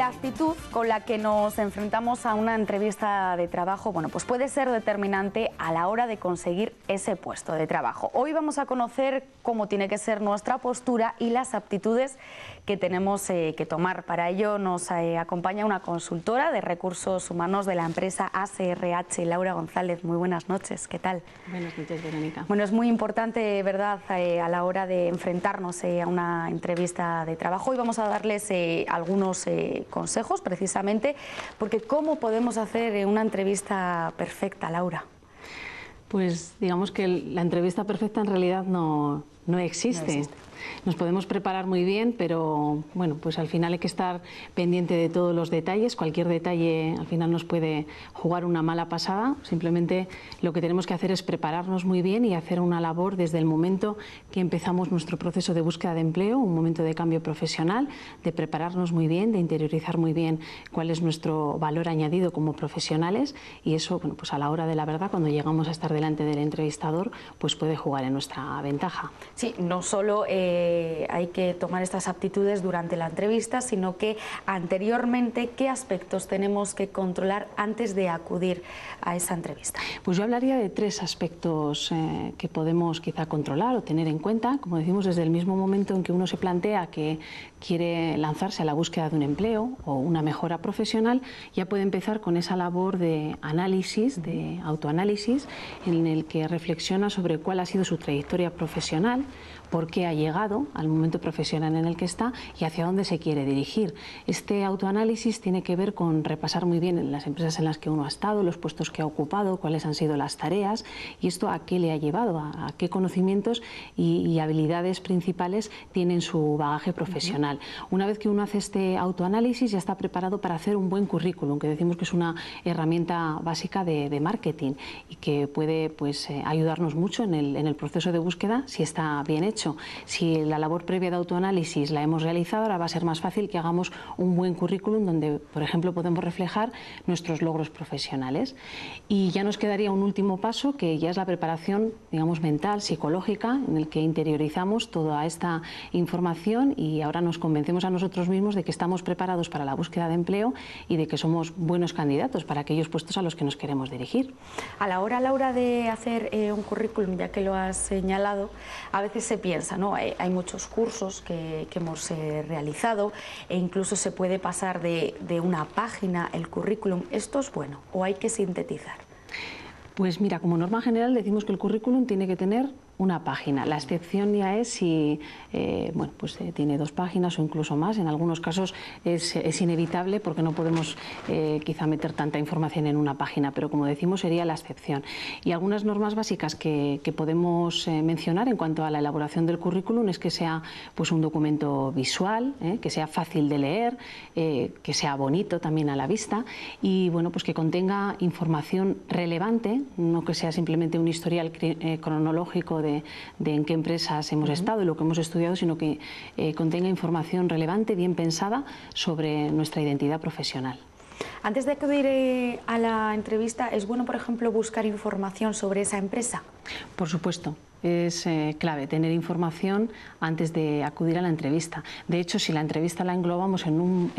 la actitud con la que nos enfrentamos a una entrevista de trabajo, bueno, pues puede ser determinante a la hora de conseguir ese puesto de trabajo. Hoy vamos a conocer cómo tiene que ser nuestra postura y las aptitudes que tenemos que tomar. Para ello nos acompaña una consultora de recursos humanos de la empresa ASRH, Laura González. Muy buenas noches, ¿qué tal? Buenas noches, Verónica. Bueno, es muy importante, ¿verdad?, a la hora de enfrentarnos a una entrevista de trabajo. Hoy vamos a darles algunos consejos, precisamente, porque ¿cómo podemos hacer una entrevista perfecta, Laura? Pues digamos que la entrevista perfecta en realidad no existe. Nos podemos preparar muy bien, pero bueno, pues al final hay que estar pendiente de todos los detalles. Cualquier detalle al final nos puede jugar una mala pasada. Simplemente lo que tenemos que hacer es prepararnos muy bien y hacer una labor desde el momento que empezamos nuestro proceso de búsqueda de empleo, un momento de cambio profesional, de prepararnos muy bien, de interiorizar muy bien cuál es nuestro valor añadido como profesionales, y eso, bueno, pues a la hora de la verdad, cuando llegamos a estar delante del entrevistador, pues puede jugar en nuestra ventaja. Sí, no solo hay que tomar estas aptitudes durante la entrevista, sino que anteriormente, ¿qué aspectos tenemos que controlar antes de acudir a esa entrevista? Pues yo hablaría de tres aspectos que podemos quizá controlar o tener en cuenta. Como decimos, desde el mismo momento en que uno se plantea que quiere lanzarse a la búsqueda de un empleo o una mejora profesional, ya puede empezar con esa labor de análisis, de autoanálisis, en el que reflexiona sobre cuál ha sido su trayectoria profesional, por qué ha llegado al momento profesional en el que está y hacia dónde se quiere dirigir. Este autoanálisis tiene que ver con repasar muy bien en las empresas en las que uno ha estado, los puestos que ha ocupado, cuáles han sido las tareas y esto a qué le ha llevado, a qué conocimientos y habilidades principales tiene en su bagaje profesional. Una vez que uno hace este autoanálisis, ya está preparado para hacer un buen currículum, que decimos que es una herramienta básica de marketing y que puede, pues, ayudarnos mucho en el proceso de búsqueda si está bien hecho. Si la labor previa de autoanálisis la hemos realizado, ahora va a ser más fácil que hagamos un buen currículum donde, por ejemplo, podemos reflejar nuestros logros profesionales. Y ya nos quedaría un último paso, que ya es la preparación, digamos, mental, psicológica, en el que interiorizamos toda esta información y ahora nos convencemos a nosotros mismos de que estamos preparados para la búsqueda de empleo y de que somos buenos candidatos para aquellos puestos a los que nos queremos dirigir. A la hora, Laura, de hacer un currículum, ya que lo has señalado, a veces se piensa, ¿no? Hay muchos cursos que hemos realizado e incluso se puede pasar de una página el currículum. ¿Esto es bueno o hay que sintetizar? Pues mira, como norma general decimos que el currículum tiene que tener una página. La excepción ya es si bueno, pues, tiene 2 páginas o incluso más. En algunos casos es inevitable porque no podemos quizá meter tanta información en una página, pero como decimos sería la excepción. Y algunas normas básicas que podemos mencionar en cuanto a la elaboración del currículum es que sea, pues, un documento visual, que sea fácil de leer, que sea bonito también a la vista y bueno, pues que contenga información relevante, no que sea simplemente un historial cronológico de en qué empresas hemos estado y lo que hemos estudiado, sino que contenga información relevante, bien pensada sobre nuestra identidad profesional. Antes de acudir a la entrevista, ¿es bueno, por ejemplo, buscar información sobre esa empresa? Por supuesto. Es clave tener información antes de acudir a la entrevista. De hecho, si la entrevista la englobamos en un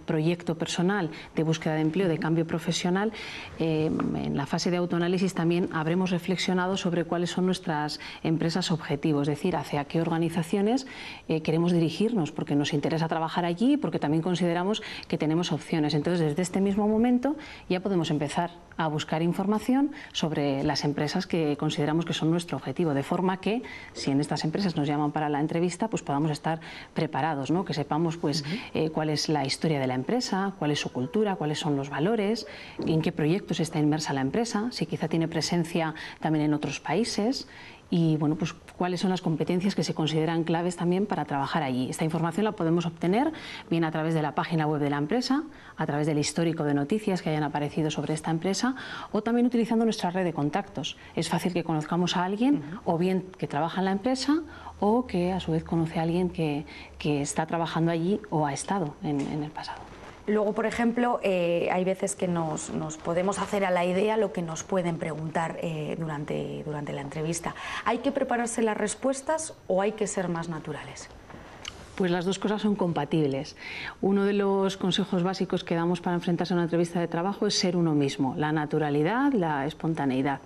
proyecto personal de búsqueda de empleo, de cambio profesional, en la fase de autoanálisis también habremos reflexionado sobre cuáles son nuestras empresas objetivos, es decir, hacia qué organizaciones queremos dirigirnos, porque nos interesa trabajar allí, porque también consideramos que tenemos opciones. Entonces, desde este mismo momento ya podemos empezar a buscar información sobre las empresas que consideramos que son nuestro objetivo, de forma que si en estas empresas nos llaman para la entrevista, pues podamos estar preparados, ¿no? Que sepamos, pues, cuál es la historia de la empresa, cuál es su cultura, cuáles son los valores, en qué proyectos está inmersa la empresa, si quizá tiene presencia también en otros países y bueno, pues cuáles son las competencias que se consideran claves también para trabajar allí. Esta información la podemos obtener bien a través de la página web de la empresa, a través del histórico de noticias que hayan aparecido sobre esta empresa o también utilizando nuestra red de contactos. Es fácil que conozcamos a alguien o bien que trabaja en la empresa o que a su vez conoce a alguien que está trabajando allí o ha estado en el pasado. Luego, por ejemplo, hay veces que nos podemos hacer a la idea lo que nos pueden preguntar durante la entrevista. ¿Hay que prepararse las respuestas o hay que ser más naturales? Pues las dos cosas son compatibles. Uno de los consejos básicos que damos para enfrentarse a una entrevista de trabajo es ser uno mismo, la naturalidad, la espontaneidad.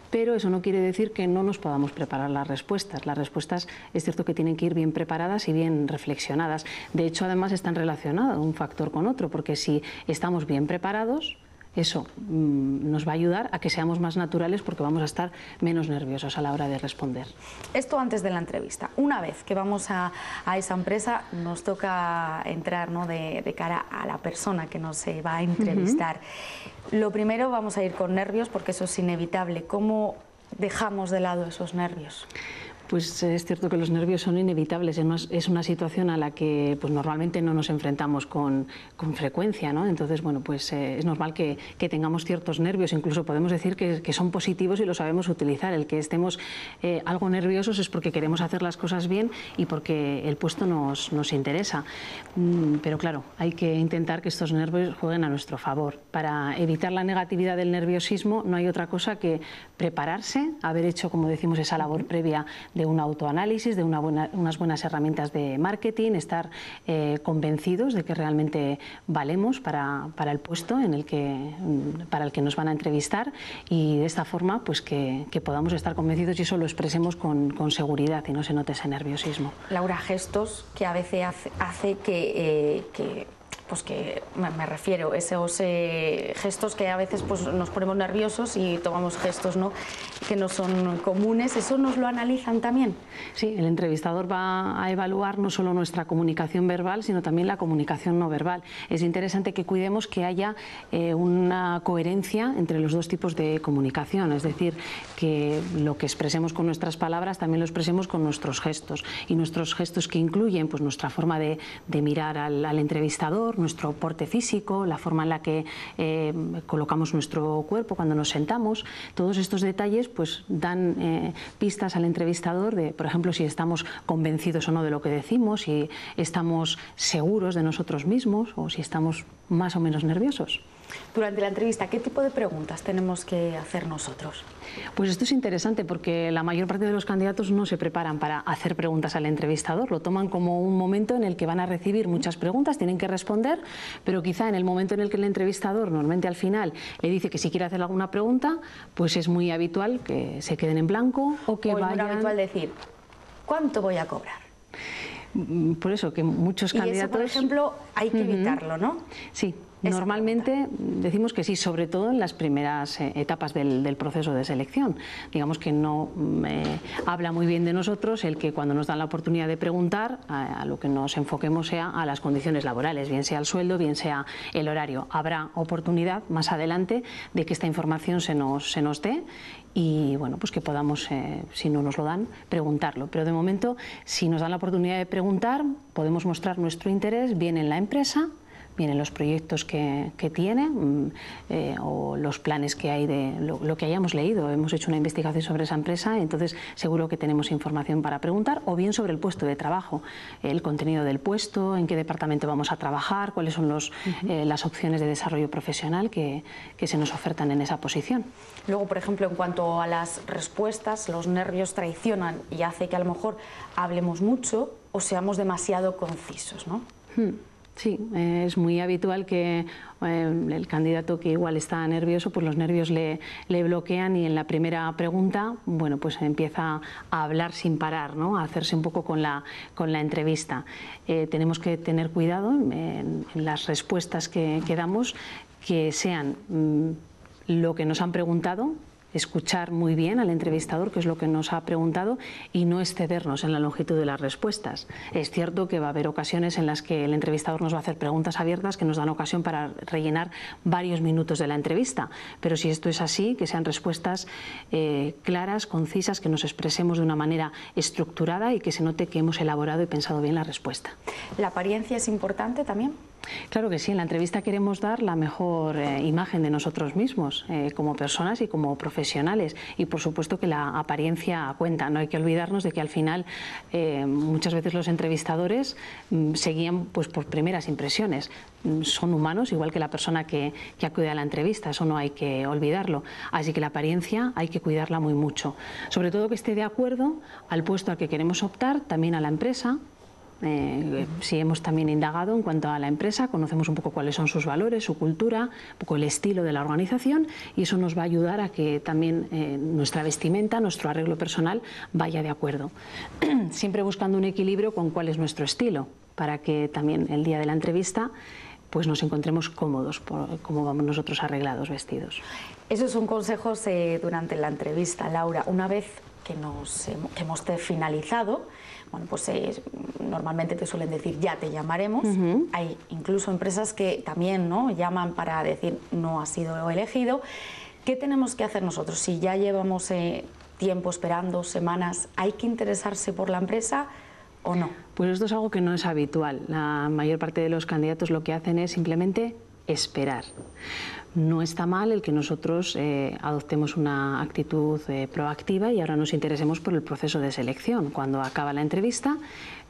Pero eso no quiere decir que no nos podamos preparar las respuestas. Las respuestas es cierto que tienen que ir bien preparadas y bien reflexionadas. De hecho, además están relacionados un factor con otro, porque si estamos bien preparados, eso nos va a ayudar a que seamos más naturales porque vamos a estar menos nerviosos a la hora de responder. Esto antes de la entrevista. Una vez que vamos a esa empresa, nos toca entrar, ¿no?, de cara a la persona que nos va a entrevistar. Lo primero, vamos a ir con nervios porque eso es inevitable. ¿Cómo dejamos de lado esos nervios? Pues es cierto que los nervios son inevitables, es una situación a la que pues, normalmente no nos enfrentamos con frecuencia, ¿no? Entonces, bueno, pues es normal que tengamos ciertos nervios, incluso podemos decir que son positivos y lo sabemos utilizar. El que estemos algo nerviosos es porque queremos hacer las cosas bien y porque el puesto nos interesa. Pero claro, hay que intentar que estos nervios jueguen a nuestro favor. Para evitar la negatividad del nerviosismo no hay otra cosa que prepararse, haber hecho, como decimos, esa labor previa de un autoanálisis, de unas buenas herramientas de marketing, estar convencidos de que realmente valemos para el puesto para el que nos van a entrevistar y de esta forma pues que podamos estar convencidos y eso lo expresemos con seguridad y no se note ese nerviosismo. Laura, gestos que a veces hace que me refiero, esos gestos que a veces pues, nos ponemos nerviosos y tomamos gestos, ¿no?, que no son comunes, ¿eso nos lo analizan también? Sí, el entrevistador va a evaluar no solo nuestra comunicación verbal, sino también la comunicación no verbal. Es interesante que cuidemos que haya una coherencia entre los dos tipos de comunicación, es decir, que lo que expresemos con nuestras palabras también lo expresemos con nuestros gestos, y nuestros gestos que incluyen pues, nuestra forma de mirar al entrevistador, nuestro porte físico, la forma en la que colocamos nuestro cuerpo cuando nos sentamos. Todos estos detalles pues, dan pistas al entrevistador de, por ejemplo, si estamos convencidos o no de lo que decimos, si estamos seguros de nosotros mismos o si estamos más o menos nerviosos. Durante la entrevista, ¿qué tipo de preguntas tenemos que hacer nosotros? Pues esto es interesante porque la mayor parte de los candidatos no se preparan para hacer preguntas al entrevistador, lo toman como un momento en el que van a recibir muchas preguntas, tienen que responder, pero quizá en el momento en el que el entrevistador, normalmente al final, le dice que si quiere hacer alguna pregunta, pues es muy habitual que se queden en blanco o que vayan... Es muy habitual decir, ¿cuánto voy a cobrar? Por eso que muchos candidatos... Y eso, por ejemplo, hay que evitarlo, ¿no? Sí. Normalmente decimos que sí, sobre todo en las primeras etapas del proceso de selección. Digamos que no habla muy bien de nosotros el que cuando nos dan la oportunidad de preguntar, a lo que nos enfoquemos sea a las condiciones laborales, bien sea el sueldo, bien sea el horario. Habrá oportunidad más adelante de que esta información se nos dé y bueno, pues que podamos, si no nos lo dan, preguntarlo. Pero de momento, si nos dan la oportunidad de preguntar, podemos mostrar nuestro interés bien en la empresa, bien en los proyectos que tiene o los planes que hay de lo que hayamos leído. Hemos hecho una investigación sobre esa empresa, entonces seguro que tenemos información para preguntar, o bien sobre el puesto de trabajo, el contenido del puesto, en qué departamento vamos a trabajar, cuáles son las opciones de desarrollo profesional que se nos ofertan en esa posición. Luego, por ejemplo, en cuanto a las respuestas, los nervios traicionan y hace que a lo mejor hablemos mucho o seamos demasiado concisos, ¿no? Sí, es muy habitual que el candidato que igual está nervioso, pues los nervios le bloquean y en la primera pregunta, bueno, pues empieza a hablar sin parar, ¿no? A hacerse un poco con la entrevista. Tenemos que tener cuidado en las respuestas que damos, que sean lo que nos han preguntado, escuchar muy bien al entrevistador, que es lo que nos ha preguntado, y no excedernos en la longitud de las respuestas. Es cierto que va a haber ocasiones en las que el entrevistador nos va a hacer preguntas abiertas que nos dan ocasión para rellenar varios minutos de la entrevista, pero si esto es así, que sean respuestas claras, concisas, que nos expresemos de una manera estructurada y que se note que hemos elaborado y pensado bien la respuesta. ¿La apariencia es importante también? Claro que sí, en la entrevista queremos dar la mejor imagen de nosotros mismos como personas y como profesionales, y por supuesto que la apariencia cuenta. No hay que olvidarnos de que al final muchas veces los entrevistadores se guían pues, por primeras impresiones. Son humanos igual que la persona que acude a la entrevista, eso no hay que olvidarlo. Así que la apariencia hay que cuidarla mucho, sobre todo que esté de acuerdo al puesto al que queremos optar, también a la empresa, Si hemos también indagado en cuanto a la empresa, conocemos un poco cuáles son sus valores, su cultura, un poco el estilo de la organización, y eso nos va a ayudar a que también nuestra vestimenta, nuestro arreglo personal vaya de acuerdo. Siempre buscando un equilibrio con cuál es nuestro estilo, para que también el día de la entrevista pues nos encontremos cómodos por cómo vamos nosotros arreglados, vestidos. Esos son consejos durante la entrevista, Laura. Una vez que hemos finalizado, bueno, pues normalmente te suelen decir ya te llamaremos. Hay incluso empresas que también, ¿no?, llaman para decir no ha sido elegido. ¿Qué tenemos que hacer nosotros? Si ya llevamos tiempo esperando, semanas, ¿hay que interesarse por la empresa o no? Pues esto es algo que no es habitual. La mayor parte de los candidatos lo que hacen es simplemente esperar. No está mal el que nosotros adoptemos una actitud proactiva y ahora nos interesemos por el proceso de selección. Cuando acaba la entrevista,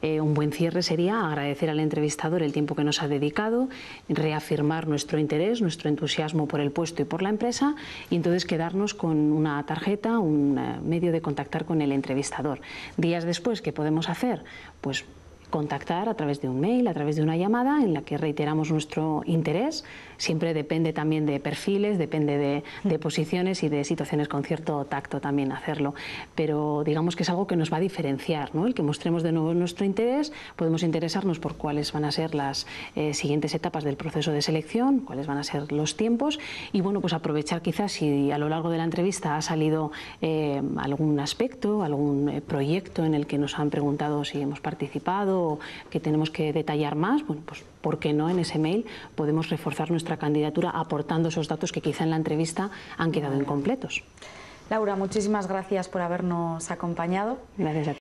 un buen cierre sería agradecer al entrevistador el tiempo que nos ha dedicado, reafirmar nuestro interés, nuestro entusiasmo por el puesto y por la empresa, y entonces quedarnos con una tarjeta, un medio de contactar con el entrevistador. Días después, ¿qué podemos hacer? Pues contactar a través de un mail, a través de una llamada en la que reiteramos nuestro interés. Siempre depende también de perfiles, depende de posiciones y de situaciones con cierto tacto también hacerlo, pero digamos que es algo que nos va a diferenciar, ¿no? El que mostremos de nuevo nuestro interés, podemos interesarnos por cuáles van a ser las siguientes etapas del proceso de selección, cuáles van a ser los tiempos, y bueno, pues aprovechar quizás si a lo largo de la entrevista ha salido algún aspecto, algún proyecto en el que nos han preguntado si hemos participado o que tenemos que detallar más, bueno, pues ¿por qué no en ese mail podemos reforzar nuestra candidatura aportando esos datos que quizá en la entrevista han quedado incompletos? Laura, muchísimas gracias por habernos acompañado. Gracias a ti.